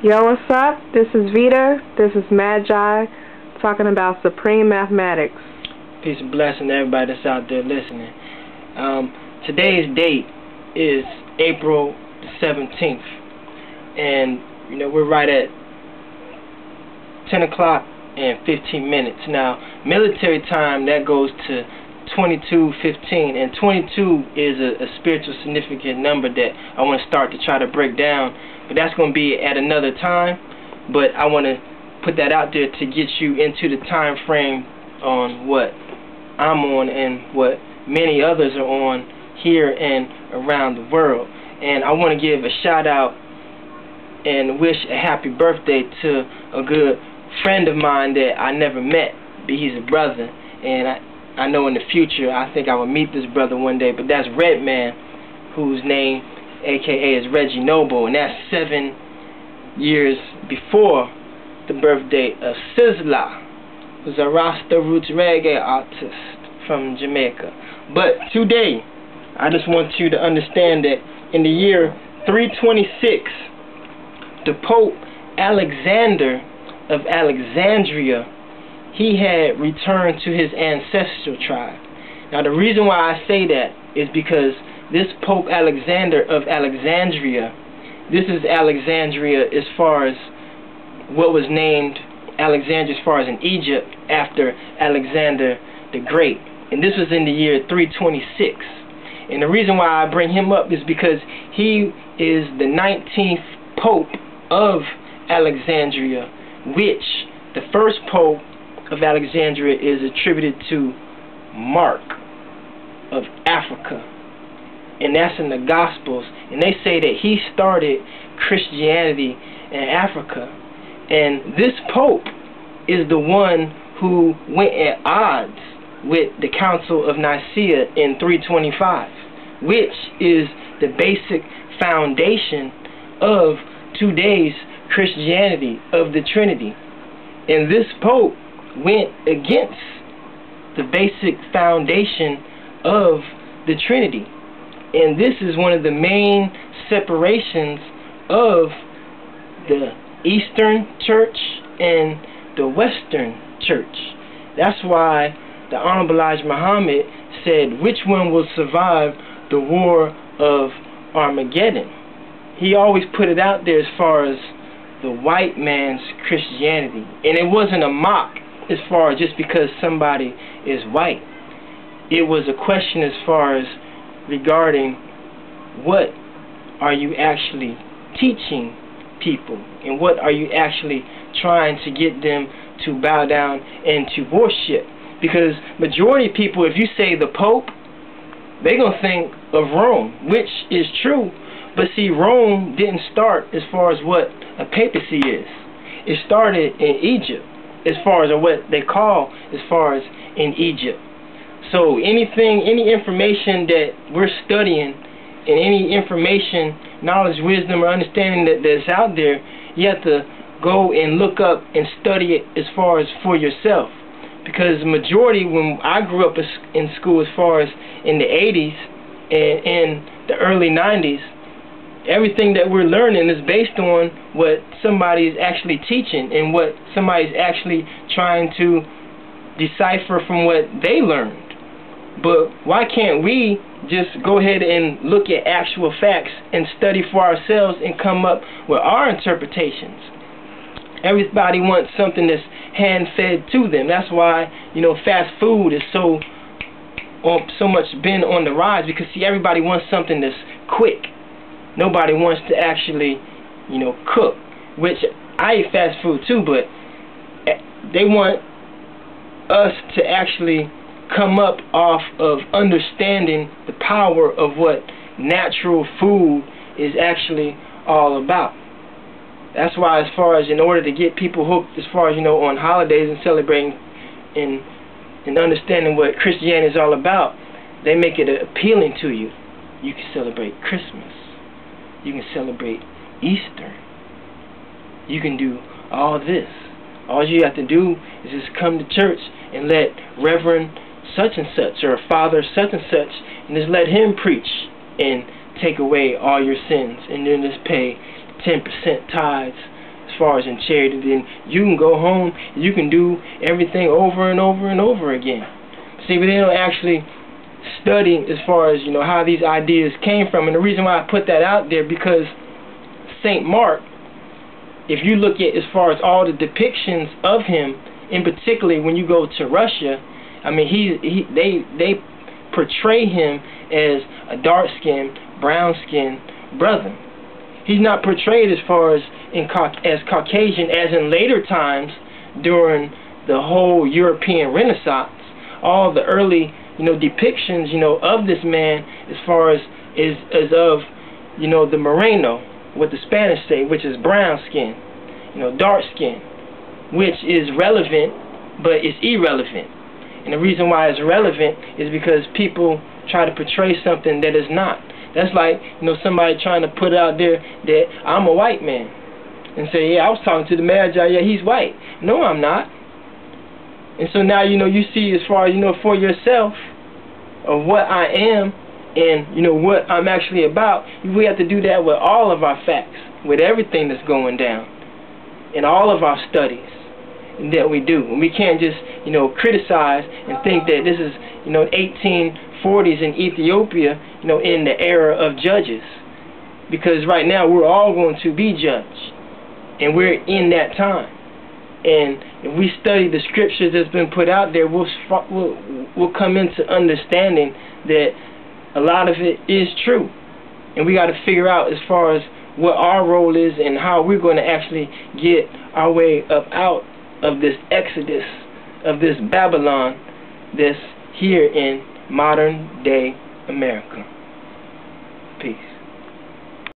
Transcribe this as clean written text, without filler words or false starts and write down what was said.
Yo, what's up? This is Vita. This is Magi, talking about Supreme Mathematics. Peace and blessing to everybody that's out there listening. Today's date is April the 17th, and we're right at 10 o'clock and 15 minutes. Now, military time, that goes to 22:15, and 22 is a spiritual significant number that I want to start to try to break down, but that's going to be at another time. But I want to put that out there to get you into the time frame on what I'm on and what many others are on here and around the world. And I want to give a shout out and wish a happy birthday to a good friend of mine that I never met, but he's a brother, and I know in the future I think I will meet this brother one day. But that's Redman, whose name aka is Reggie Noble, and that's 7 years before the birthday of Sizzla, who's a Rasta roots reggae artist from Jamaica. But today I just want you to understand that in the year 326, the Pope Alexander of Alexandria, he had returned to his ancestral tribe. Now, the reason why I say that is because this Pope Alexander of Alexandria, this is Alexandria as far as what was named Alexandria as far as in Egypt after Alexander the Great. And this was in the year 326. And the reason why I bring him up is because he is the 19th Pope of Alexandria, which the first Pope of Alexandria is attributed to Mark of Africa, and that's in the Gospels. And they say that he started Christianity in Africa, and this Pope is the one who went at odds with the Council of Nicaea in 325, which is the basic foundation of today's Christianity of the Trinity. And this Pope went against the basic foundation of the Trinity. And this is one of the main separations of the Eastern Church and the Western Church. That's why the Honorable Elijah Muhammad said, which one will survive the war of Armageddon? He always put it out there as far as the white man's Christianity. And it wasn't a mock as far as just because somebody is white. It was a question as far as regarding what are you actually teaching people, and what are you actually trying to get them to bow down and to worship. Because majority of people, if you say the Pope, they're going to think of Rome, which is true. But see, Rome didn't start as far as what a papacy is. It started in Egypt, as far as what they call as far as in Egypt. So anything, any information that we're studying, and any information, knowledge, wisdom, or understanding that's out there, you have to go and look up and study it as far as for yourself. Because the majority, when I grew up in school as far as in the 80s and in the early 90s, everything that we're learning is based on what somebody's actually teaching and what somebody's actually trying to decipher from what they learned. But why can't we just go ahead and look at actual facts and study for ourselves and come up with our interpretations? Everybody wants something that's hand-fed to them. That's why, fast food is so much been on the rise, because see, everybody wants something that's quick. Nobody wants to actually, cook, which I eat fast food too, but they want us to actually come up off of understanding the power of what natural food is actually all about. That's why, as far as in order to get people hooked, as far as on holidays and celebrating and understanding what Christianity is all about, they make it appealing to you. You can celebrate Christmas. You can celebrate Easter. You can do all this. All you have to do is just come to church and let Reverend such and such or Father such and such, and just let him preach and take away all your sins, and then just pay 10% tithes far as in charity, then you can go home and you can do everything over and over and over again. See, but they don't actually study as far as, you know, how these ideas came from. And the reason why I put that out there, because St. Mark, if you look at as far as all the depictions of him, in particular when you go to Russia, I mean, they portray him as a dark-skinned, brown-skinned brother. He's not portrayed as far as as Caucasian as in later times during the whole European Renaissance. All the early, you know, depictions, you know, of this man as far as of, you know, the Moreno, what the Spanish say, which is brown skin, you know, dark skin, which is relevant, but it's irrelevant. And the reason why it's relevant is because people try to portray something that is not. That's like, you know, somebody trying to put out there that I'm a white man and say, yeah, I was talking to the Magi, yeah, he's white. No, I'm not. And so now, you know, you see as far as, you know, for yourself of what I am and, you know, what I'm actually about. We have to do that with all of our facts, with everything that's going down, in all of our studies that we do. And we can't just, you know, criticize and think that this is, you know, 1840s in Ethiopia, you know, in the era of judges. Because right now we're all going to be judged. And we're in that time. And if we study the scriptures that's been put out there, we'll come into understanding that a lot of it is true. And we got to figure out as far as what our role is and how we're going to actually get our way up out of this exodus, of this Babylon that's here in modern day America.